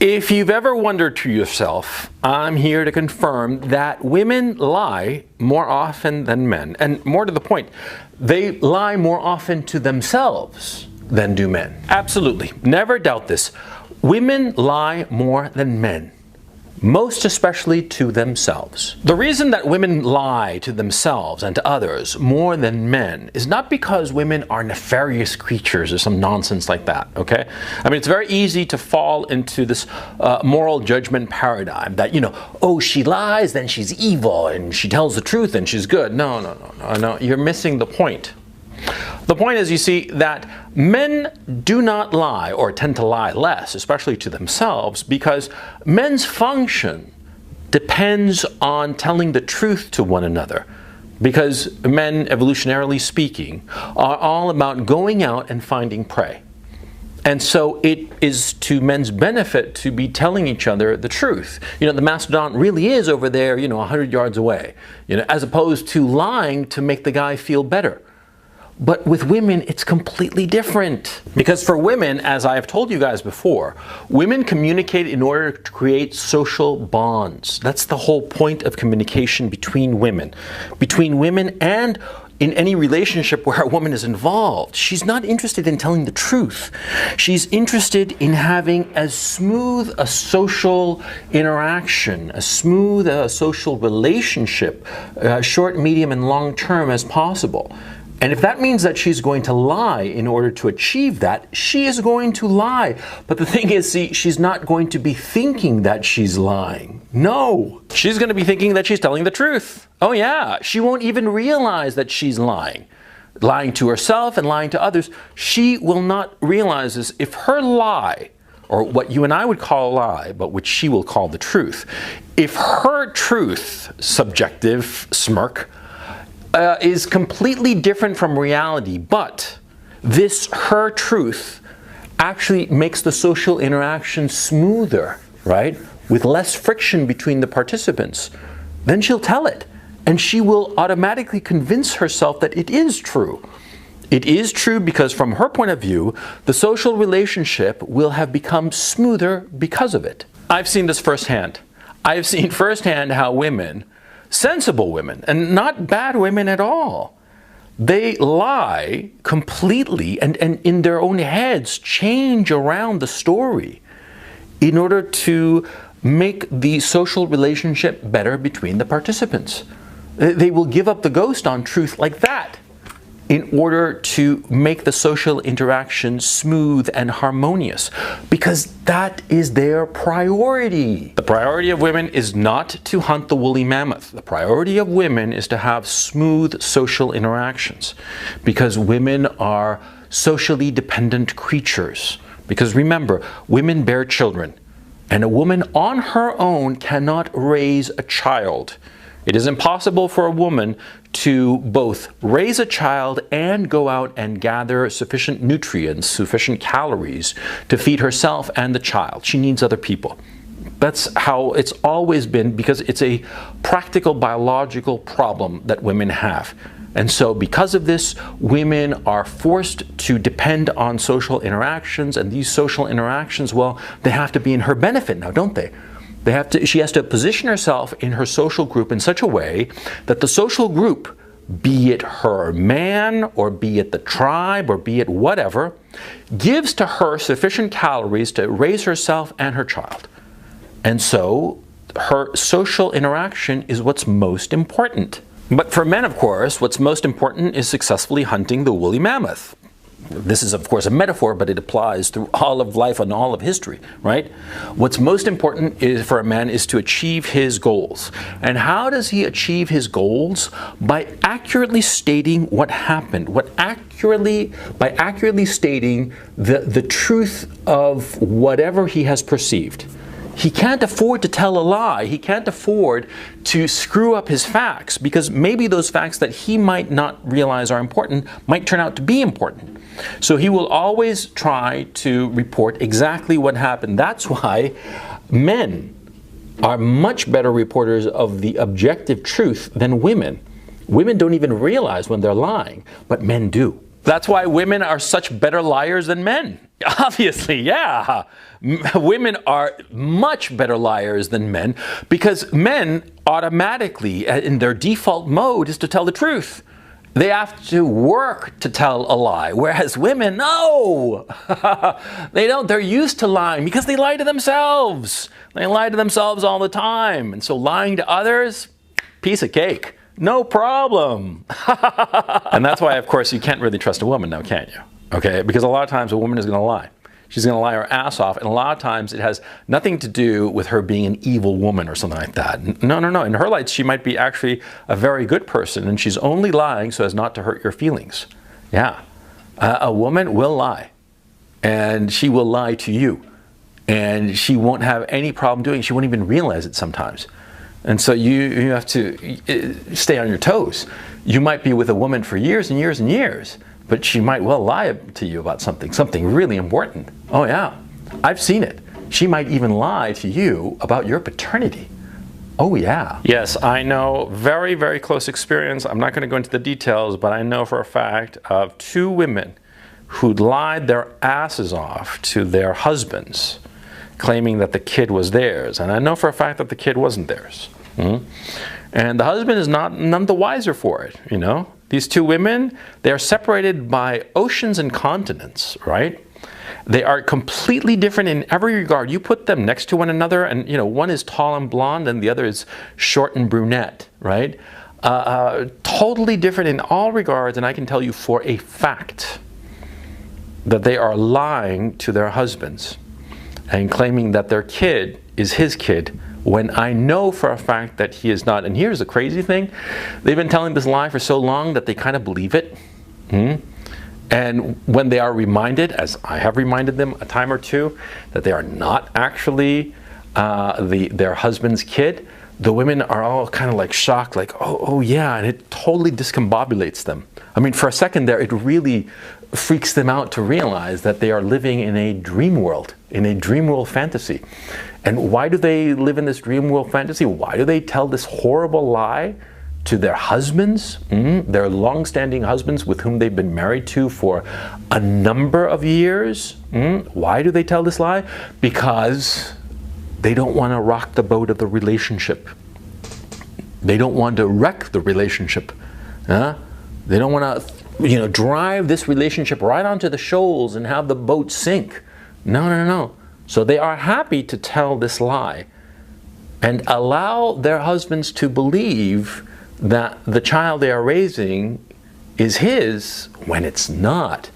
If you've ever wondered to yourself, I'm here to confirm that women lie more often than men. And more to the point, they lie more often to themselves than do men. Absolutely. Never doubt this. Women lie more than men. Most especially to themselves. The reason that women lie to themselves and to others more than men is not because women are nefarious creatures or some nonsense like that, okay? I mean, it's very easy to fall into this moral judgment paradigm that, oh, she lies, then she's evil, and she tells the truth, and she's good. No, you're missing the point. The point is, you see, that men do not lie, or tend to lie less, especially to themselves, because men's function depends on telling the truth to one another. Because men, evolutionarily speaking, are all about going out and finding prey. And so it is to men's benefit to be telling each other the truth. The mastodon really is over there, 100 yards away, as opposed to lying to make the guy feel better. But with women, it's completely different. Because for women, as I have told you guys before, women communicate in order to create social bonds. That's the whole point of communication between women. Between women and in any relationship where a woman is involved. She's not interested in telling the truth. She's interested in having as smooth a social interaction, as smooth a social relationship, short, medium, and long term as possible. And if that means that she's going to lie in order to achieve that, she is going to lie. But the thing is, see, she's not going to be thinking that she's lying. No. She's going to be thinking that she's telling the truth. Oh yeah. She won't even realize that she's lying. Lying to herself and lying to others. She will not realize this. If her lie, or what you and I would call a lie, but which she will call the truth, if her truth, subjective smirk, is completely different from reality, but this, her truth, actually makes the social interaction smoother, right? With less friction between the participants, then she'll tell it. And she will automatically convince herself that it is true. It is true because from her point of view, the social relationship will have become smoother because of it. I've seen this firsthand. I've seen firsthand how women, sensible women, and not bad women at all, they lie completely and in their own heads change around the story in order to make the social relationship better between the participants. They will give up the ghost on truth like that in order to make the social interaction smooth and harmonious, because that is their priority. The priority of women is not to hunt the woolly mammoth. The priority of women is to have smooth social interactions, because women are socially dependent creatures. Because remember, women bear children, and a woman on her own cannot raise a child. It is impossible for a woman to both raise a child and go out and gather sufficient nutrients, sufficient calories to feed herself and the child. She needs other people. That's how it's always been, because it's a practical biological problem that women have. And so because of this, women are forced to depend on social interactions, and these social interactions, well, they have to be in her benefit now, don't they? She has to position herself in her social group in such a way that the social group, be it her man, or be it the tribe, or be it whatever, gives to her sufficient calories to raise herself and her child. And so her social interaction is what's most important. But for men, of course, what's most important is successfully hunting the woolly mammoth. This is, of course, a metaphor, but it applies through all of life and all of history, right? What's most important is for a man is to achieve his goals. And how does he achieve his goals? By accurately stating what happened. By accurately stating the truth of whatever he has perceived. He can't afford to tell a lie. He can't afford to screw up his facts, because maybe those facts that he might not realize are important might turn out to be important. So he will always try to report exactly what happened. That's why men are much better reporters of the objective truth than women. Women don't even realize when they're lying, but men do. That's why women are such better liars than men. Obviously, yeah. Women are much better liars than men because men automatically, in their default mode, is to tell the truth. They have to work to tell a lie, whereas women, no! They don't. They're used to lying because they lie to themselves. They lie to themselves all the time. And so lying to others, piece of cake. No problem. And that's why, of course, you can't really trust a woman now, can you? Okay? Because a lot of times a woman is going to lie. She's going to lie her ass off, and a lot of times it has nothing to do with her being an evil woman or something like that. No, no, no. In her lights, she might be actually a very good person, and she's only lying so as not to hurt your feelings. Yeah. A woman will lie, and she will lie to you, and she won't have any problem doing it. She won't even realize it sometimes. And so you have to stay on your toes. You might be with a woman for years and years and years, but she might well lie to you about something really important. Oh yeah, I've seen it. She might even lie to you about your paternity. Oh yeah. Yes, I know, very, very close experience. I'm not going to go into the details, but I know for a fact of 2 women who lied their asses off to their husbands, claiming that the kid was theirs. And I know for a fact that the kid wasn't theirs. And the husband is none the wiser for it, you know. These 2 women, they are separated by oceans and continents, right? They are completely different in every regard. You put them next to one another and, you know, one is tall and blonde and the other is short and brunette, right? Totally different in all regards, and I can tell you for a fact that they are lying to their husbands and claiming that their kid is his kid, when I know for a fact that he is not. And here's the crazy thing. They've been telling this lie for so long that they kind of believe it. And when they are reminded, as I have reminded them a time or two, that they are not actually their husband's kid, the women are all kind of like shocked, like, oh yeah, and it totally discombobulates them. I mean, for a second there, it really freaks them out to realize that they are living in a dream world, fantasy. And why do they live in this dream world fantasy? Why do they tell this horrible lie to their husbands, their long-standing husbands with whom they've been married to for a number of years? Why do they tell this lie? Because they don't want to rock the boat of the relationship. They don't want to wreck the relationship. They don't want to, drive this relationship right onto the shoals and have the boat sink. No. So they are happy to tell this lie and allow their husbands to believe that the child they are raising is his when it's not.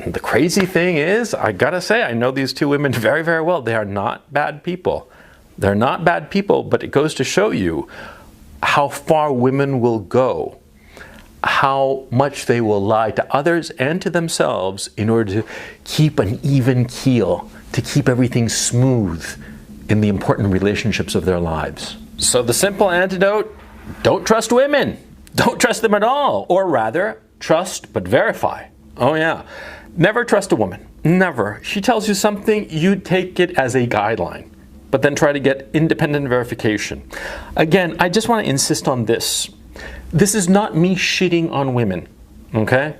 The crazy thing is, I gotta say, I know these 2 women very, very well. They are not bad people. They're not bad people, but it goes to show you how far women will go, how much they will lie to others and to themselves in order to keep an even keel, to keep everything smooth in the important relationships of their lives. So the simple antidote: don't trust women. Don't trust them at all. Or rather, trust but verify. Oh yeah. Never trust a woman. Never. She tells you something, you take it as a guideline, but then try to get independent verification. Again, I just want to insist on this. This is not me shitting on women, okay?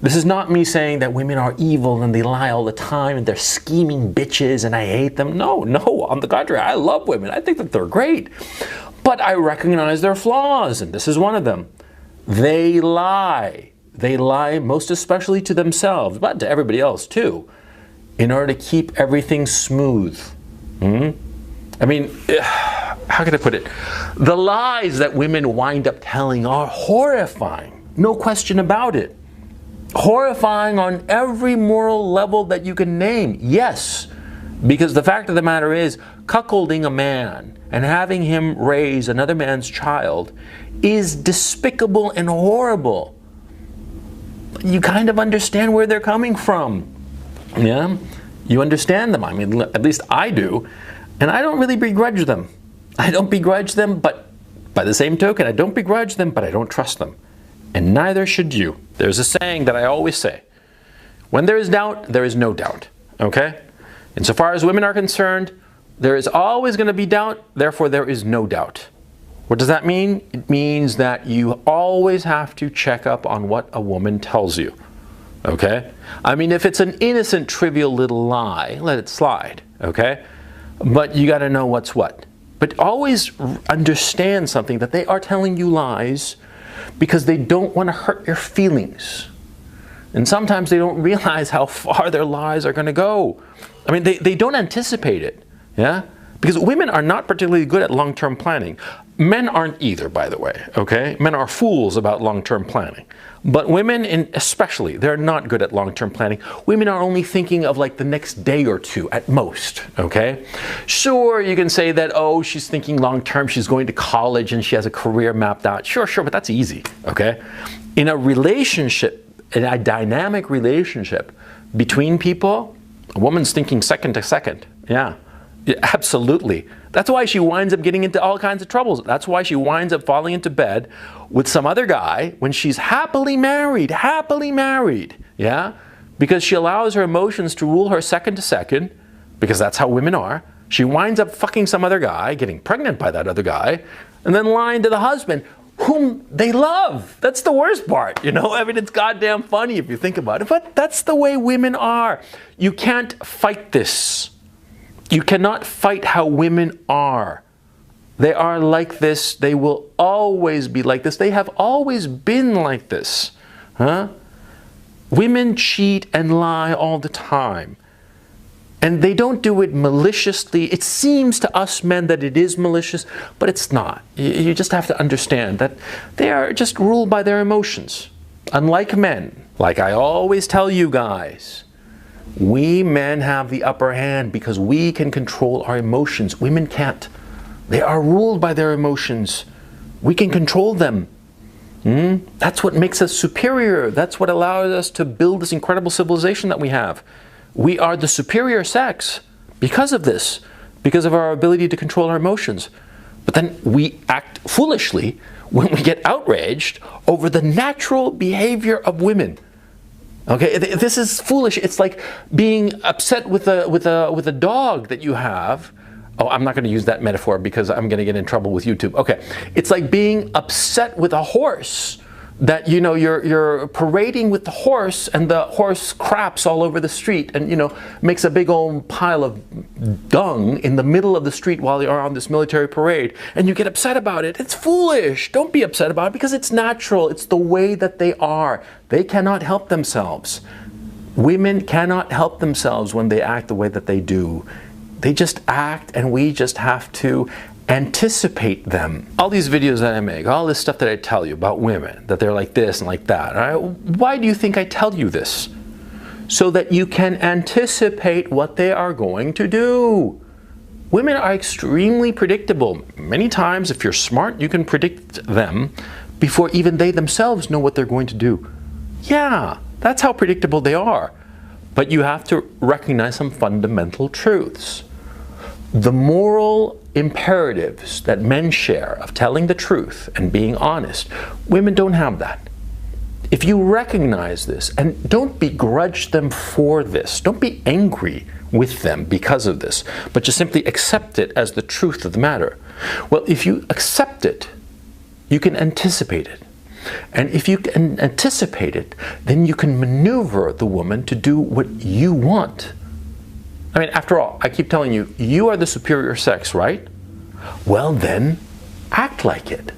This is not me saying that women are evil and they lie all the time and they're scheming bitches and I hate them. No, on the contrary, I love women. I think that they're great. But I recognize their flaws, and this is one of them. They lie. They lie most especially to themselves, but to everybody else too, in order to keep everything smooth. I mean, how can I put it? The lies that women wind up telling are horrifying. No question about it. Horrifying on every moral level that you can name. Yes, because the fact of the matter is, cuckolding a man and having him raise another man's child is despicable and horrible. You kind of understand where they're coming from. Yeah? You understand them. I mean, at least I do. And I don't really begrudge them. I don't begrudge them, but by the same token, I don't begrudge them, but I don't trust them. And neither should you. There's a saying that I always say: when there is doubt, there is no doubt. Okay? Insofar as women are concerned, there is always going to be doubt, therefore there is no doubt. What does that mean? It means that you always have to check up on what a woman tells you. Okay? I mean, if it's an innocent, trivial little lie, let it slide. Okay? But you got to know what's what. But always understand something, that they are telling you lies because they don't want to hurt your feelings. And sometimes they don't realize how far their lies are going to go. I mean, they don't anticipate it. Yeah? Because women are not particularly good at long-term planning. Men aren't either, by the way, okay? Men are fools about long-term planning. But women, especially, they're not good at long-term planning. Women are only thinking of like the next day or two at most, okay? Sure, you can say that, oh, she's thinking long-term, she's going to college and she has a career mapped out. Sure, but that's easy, okay? In a relationship, in a dynamic relationship between people, a woman's thinking second to second, yeah. Yeah, absolutely. That's why she winds up getting into all kinds of troubles. That's why she winds up falling into bed with some other guy when she's happily married, yeah? Because she allows her emotions to rule her second to second, because that's how women are. She winds up fucking some other guy, getting pregnant by that other guy, and then lying to the husband, whom they love. That's the worst part, you know? I mean, it's goddamn funny if you think about it, but that's the way women are. You can't fight this. You cannot fight how women are. They are like this. They will always be like this. They have always been like this. Huh? Women cheat and lie all the time. And they don't do it maliciously. It seems to us men that it is malicious, but it's not. You just have to understand that they are just ruled by their emotions. Unlike men, like I always tell you guys, we men have the upper hand because we can control our emotions. Women can't. They are ruled by their emotions. We can control them. That's what makes us superior. That's what allows us to build this incredible civilization that we have. We are the superior sex because of this, because of our ability to control our emotions. But then we act foolishly when we get outraged over the natural behavior of women. Okay, this is foolish. It's like being upset with a dog that you have. Oh, I'm not going to use that metaphor because I'm going to get in trouble with YouTube. Okay, it's like being upset with a horse that, you know, you're parading with the horse and the horse craps all over the street and, you know, makes a big old pile of dung in the middle of the street while you're on this military parade, and you get upset about it. It's foolish. Don't be upset about it because it's natural. It's the way that they are. They cannot help themselves. Women cannot help themselves when they act the way that they do. They just act, and we just have to anticipate them. All these videos that I make, all this stuff that I tell you about women, that they're like this and like that, right? Why do you think I tell you this? So that you can anticipate what they are going to do. Women are extremely predictable. Many times, if you're smart, you can predict them before even they themselves know what they're going to do. Yeah, that's how predictable they are. But you have to recognize some fundamental truths. The moral imperatives that men share of telling the truth and being honest, women don't have that. If you recognize this, and don't begrudge them for this, don't be angry with them because of this, but just simply accept it as the truth of the matter. Well, if you accept it, you can anticipate it. And if you can anticipate it, then you can maneuver the woman to do what you want. I mean, after all, I keep telling you, you are the superior sex, right? Well then, act like it.